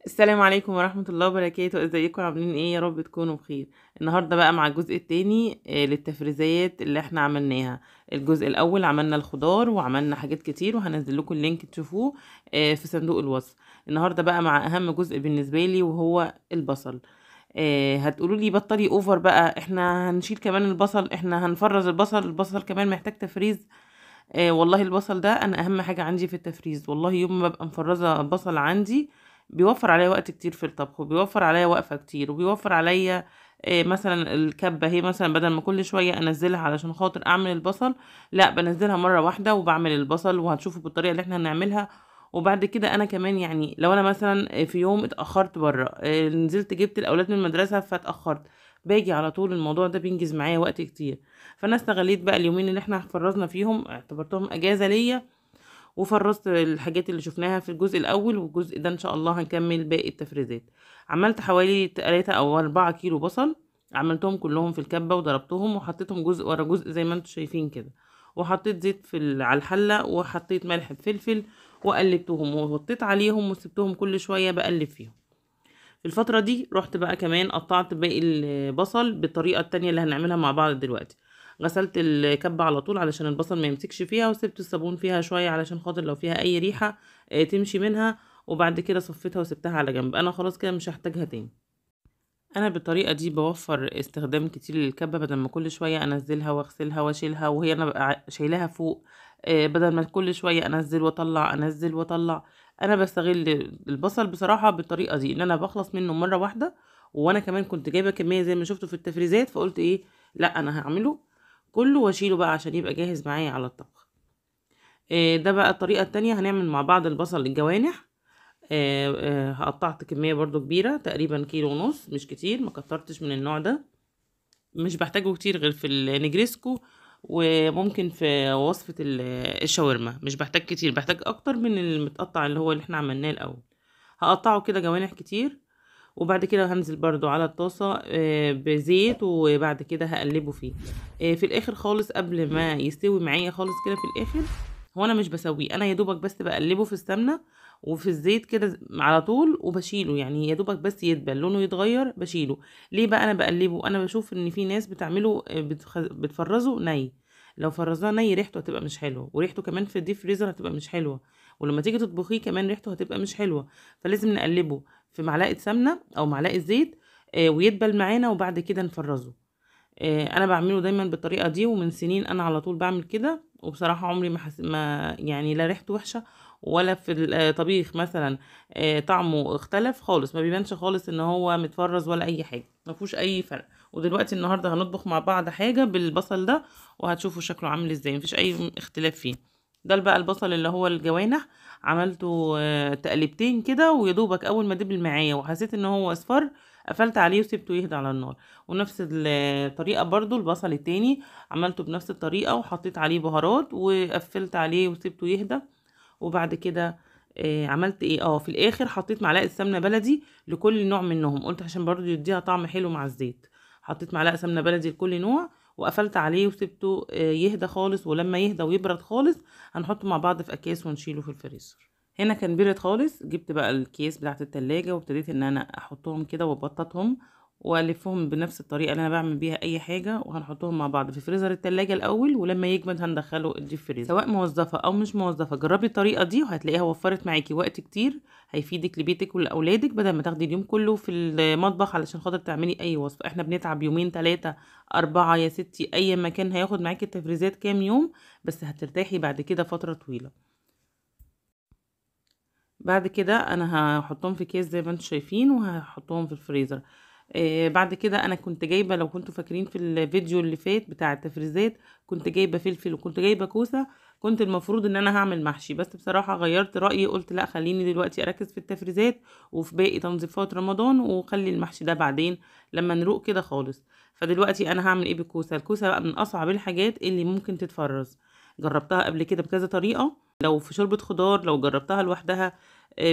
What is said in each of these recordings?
السلام عليكم ورحمة الله وبركاته، ازيكم عاملين ايه؟ يا رب تكونوا بخير. النهاردة بقى مع الجزء التاني للتفريزات اللي احنا عملناها. الجزء الاول عملنا الخضار وعملنا حاجات كتير، وهنزل لكم اللينك تشوفوه في صندوق الوصف. النهاردة بقى مع اهم جزء بالنسبة لي وهو البصل. هتقولوا لي بطلي اوفر بقى، احنا هنشيل كمان البصل، احنا هنفرز البصل كمان محتاج تفريز. والله البصل ده انا اهم حاجه عندي في التفريز. والله يوم ما ببقى مفرزه بصل عندي بيوفر عليا وقت كتير في الطبخ، وبيوفر عليا وقفه كتير، وبيوفر عليا مثلا الكبه هي مثلا بدل ما كل شويه انزلها علشان خاطر اعمل البصل، لا بنزلها مره واحده وبعمل البصل، وهتشوفوا بالطريقه اللي احنا هنعملها. وبعد كده انا كمان يعني لو انا مثلا في يوم اتاخرت بره، نزلت جبت الاولاد من المدرسه فاتاخرت، باجي على طول الموضوع ده بينجز معايا وقت كتير. فانا استغليت بقى اليومين اللي احنا فرزنا فيهم، اعتبرتهم اجازه ليا، وفرزت الحاجات اللي شفناها في الجزء الاول، والجزء ده ان شاء الله هنكمل باقي التفريزات. عملت حوالي 3 او 4 كيلو بصل، عملتهم كلهم في الكبه وضربتهم وحطيتهم جزء ورا جزء زي ما انتم شايفين كده، وحطيت زيت على الحله، وحطيت ملح بفلفل، وقلبتهم ووطيت عليهم وسبتهم كل شويه بقلب فيهم. في الفترة دي رحت بقى كمان قطعت باقي البصل بالطريقة التانية اللي هنعملها مع بعض دلوقتي. غسلت الكبة على طول علشان البصل ما يمسكش فيها، وسبت الصابون فيها شوية علشان خاطر لو فيها اي ريحة تمشي منها. وبعد كده صفيتها وسبتها على جنب، انا خلاص كده مش هحتاجها تاني. انا بالطريقه دي بوفر استخدام كتير للكبه، بدل ما كل شويه انزلها واغسلها واشيلها وهي انا ببقى شايلاها فوق. بدل ما كل شويه انزل واطلع انزل واطلع. انا بستغل البصل بصراحه بالطريقه دي، ان انا بخلص منه مره واحده. وانا كمان كنت جايبه كميه زي ما شفتوا في التفريزات، فقلت ايه، لا انا هعمله كله واشيله بقى عشان يبقى جاهز معايا على الطبخ. ده بقى الطريقه التانية، هنعمل مع بعض البصل الجوانح. قطعت كمية برضو كبيرة، تقريبا كيلو ونص، مش كتير، ما كترتش من النوع ده. مش بحتاجه كتير غير في النجريسكو، وممكن في وصفة الشاورما مش بحتاج كتير، بحتاج اكتر من المتقطع اللي احنا عملناه الاول. هقطعه كده جوانح كتير، وبعد كده هنزل برضو على الطاسة بزيت، وبعد كده هقلبه فيه. في الاخر خالص قبل ما يستوي معايا خالص كده في الاخر، هو انا مش بسويه، انا يا دوبك بس بقلبه في السمنة وفي الزيت كده على طول وبشيله، يعني يا دوبك بس يدبل لونه يتغير بشيله. ليه بقى انا بقلبه؟ انا بشوف ان في ناس بتعمله بتفرزه ني. لو فرزناه ني ريحته هتبقى مش حلوه، وريحته كمان في الديب فريزر هتبقى مش حلوه، ولما تيجي تطبخيه كمان ريحته هتبقى مش حلوه. فلازم نقلبه في معلقه سمنه او معلقه زيت، ويدبل معانا وبعد كده نفرزه. انا بعمله دايما بالطريقه دي، ومن سنين انا على طول بعمل كده، وبصراحه عمري ما يعني لا ريحته وحشه ولا في الطبيخ مثلا طعمه اختلف خالص، ما بيبانش خالص ان هو متفرز ولا اي حاجه، ما فيهوش اي فرق. ودلوقتي النهارده هنطبخ مع بعض حاجه بالبصل ده، وهتشوفوا شكله عامل ازاي، مفيش اي اختلاف فيه. ده بقى البصل اللي هو الجوانح، عملته تقليبتين كده، ويدوبك اول ما دبل معايا وحسيت ان هو اصفر، قفلت عليه وسبته يهدى على النار. ونفس الطريقة برضو البصل التاني عملته بنفس الطريقة، وحطيت عليه بهارات وقفلت عليه وسبته يهدى. وبعد كده عملت ايه، في الاخر حطيت معلقة سمنة بلدي لكل نوع منهم، قلت عشان برضو يديها طعم حلو مع الزيت. حطيت معلقة سمنة بلدي لكل نوع، وقفلت عليه وسبته يهدى خالص، ولما يهدى ويبرد خالص هنحطه مع بعض في اكياس ونشيله في الفريزر. هنا كان بيرد خالص، جبت بقى الكيس بتاعت التلاجة وابتديت ان انا احطهم كده وابططهم والفهم بنفس الطريقه اللي انا بعمل بيها اي حاجه، وهنحطهم مع بعض في فريزر التلاجة الاول، ولما يجمد هندخله الديب فريزر. سواء موظفه او مش موظفه جربي الطريقه دي وهتلاقيها وفرت معاكي وقت كتير، هيفيدك لبيتك ولاولادك، بدل ما تاخدي اليوم كله في المطبخ علشان خاطر تعملي اي وصفه. احنا بنتعب يومين 3 4 يا ستي، اي مكان هياخد معاكي التفريزات كام يوم، بس هترتاحي بعد كده فتره طويله. بعد كده انا هحطهم في كيس زي ما انتم شايفين، وهحطهم في الفريزر. بعد كده انا كنت جايبه، لو كنتوا فاكرين في الفيديو اللي فات بتاع التفريزات، كنت جايبه فلفل وكنت جايبه كوسه. كنت المفروض ان انا هعمل محشي، بس بصراحه غيرت رايي، قلت لا خليني دلوقتي اركز في التفريزات وفي باقي تنظيفات رمضان، وخلي المحشي ده بعدين لما نروق كده خالص. فدلوقتي انا هعمل ايه بالكوسه؟ الكوسه بقى من اصعب الحاجات اللي ممكن تتفرز. جربتها قبل كده بكذا طريقه، لو في شوربه خضار، لو جربتها لوحدها.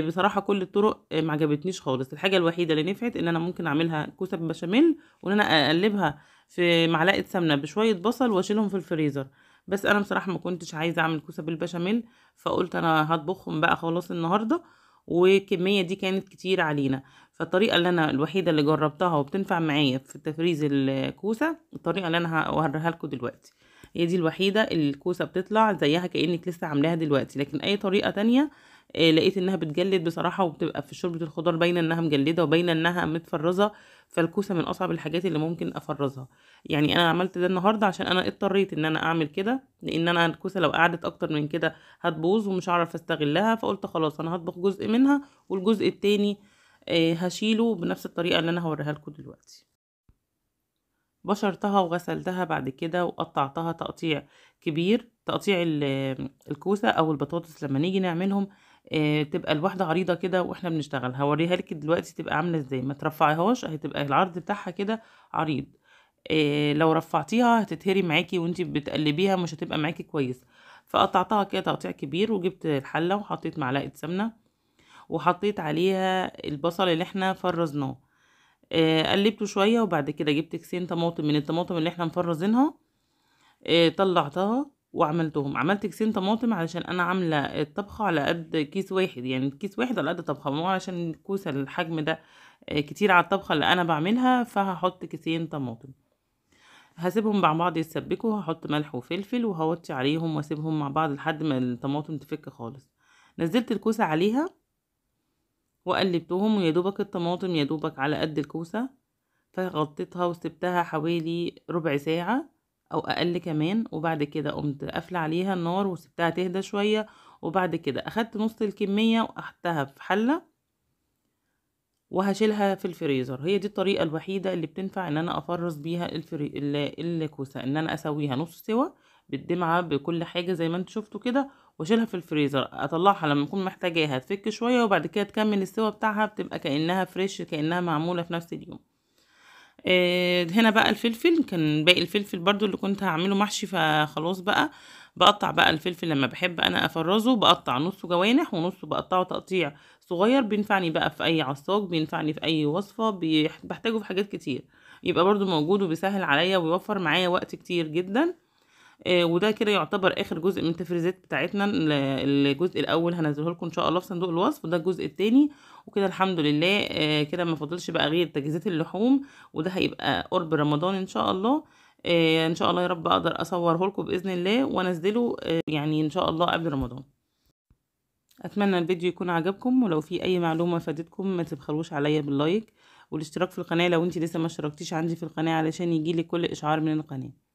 بصراحة كل الطرق ما عجبتنيش خالص. الحاجة الوحيدة اللي نفعت ان انا ممكن اعملها كوسة بالبشاميل، وان انا اقلبها في معلقة سمنة بشوية بصل واشيلهم في الفريزر. بس انا بصراحة ما كنتش عايزة اعمل كوسة بالبشاميل، فقلت انا هطبخهم بقى خلاص النهاردة، والكمية دي كانت كتير علينا. فالطريقة اللي انا الوحيدة اللي جربتها وبتنفع معايا في تفريز الكوسة الطريقة اللي انا هوريها لكم دلوقتي. هي دي الوحيدة اللي الكوسة بتطلع زيها كأنك لسه عاملاها دلوقتي، لكن اي طريقة تانية لقيت انها بتجلد بصراحة، وبتبقى في شوربة الخضار باينة انها مجلدة وباينة انها متفرزة. فالكوسة من اصعب الحاجات اللي ممكن افرزها. يعني انا عملت ده النهاردة عشان انا اضطريت ان انا اعمل كده، لان انا الكوسة لو قعدت اكتر من كده هتبوظ ومش هعرف استغلها. فقلت خلاص انا هطبخ جزء منها والجزء التاني هشيله بنفس الطريقة اللي انا هوريها لكم دلوقتي. بشرتها وغسلتها بعد كده وقطعتها تقطيع كبير. تقطيع الكوسة او البطاطس لما نيجي نعملهم تبقى الواحدة عريضة كده واحنا بنشتغل. هوريها لك دلوقتي تبقى عاملة ازاي، ما ترفعيهاش، هتبقى العرض بتاعها كده عريض. لو رفعتيها هتتهري معاكي وانتي بتقلبيها، مش هتبقى معاكي كويس. فقطعتها كده تقطيع كبير، وجبت الحلة وحطيت معلقة سمنة، وحطيت عليها البصل اللي احنا فرزناه. قلبته شوية، وبعد كده جبت كيسين طماطم من الطماطم اللي احنا مفرزينها. طلعتها وعملتهم. عملت كيسين طماطم علشان انا عاملة الطبخة على قد كيس واحد، يعني كيس واحد على قد طبخة، مو عشان الكوسة الحجم ده كتير على الطبخة اللي انا بعملها، فهحط كيسين طماطم. هسيبهم مع بعض يتسبكوا، هحط ملح وفلفل وهوطي عليهم واسيبهم مع بعض لحد ما الطماطم تفك خالص. نزلت الكوسة عليها وقلبتهم، ويا دوبك الطماطم يا دوبك على قد الكوسة. فغطيتها وسبتها حوالي ربع ساعة او اقل كمان، وبعد كده قمت قافلة عليها النار وسبتها تهدى شوية. وبعد كده اخدت نص الكمية واخدتها في حلة وهشيلها في الفريزر. هي دي الطريقة الوحيدة اللي بتنفع ان انا افرز بيها الكوسة، ان انا اسويها نص سوا بالدمعة بكل حاجة زي ما انتوا شفتوا كده، واشيلها في الفريزر اطلعها لما اكون محتاجاها تفك شوية، وبعد كده تكمل السوا بتاعها، بتبقى كأنها فريش، كأنها معمولة في نفس اليوم. هنا بقى الفلفل، كان باقي الفلفل برضو اللي كنت هعمله محشي، فخلاص بقى بقطع بقى الفلفل لما بحب انا افرزه، بقطع نصه جوانح ونصه بقطعه تقطيع صغير. بينفعني بقى في اي عصاج، بينفعني في اي وصفة، بحتاجه في حاجات كتير، يبقى برضو موجود وبيسهل عليا ويوفر معايا وقت كتير جدا. وده كده يعتبر اخر جزء من التفريزات بتاعتنا. الجزء الاول هنزله لكم ان شاء الله في صندوق الوصف، وده الجزء التاني. وكده الحمد لله كده ما فاضلش بقى غير تجهيزات اللحوم، وده هيبقى قرب رمضان ان شاء الله. ان شاء الله يا رب اقدر اصوره لكم باذن الله وانزله يعني ان شاء الله قبل رمضان. اتمنى الفيديو يكون عجبكم، ولو في اي معلومه فادتكم ما تبخلوش عليا باللايك والاشتراك في القناه لو انت لسه ما اشتركتيش عندي في القناه علشان يجيلك كل اشعار من القناه.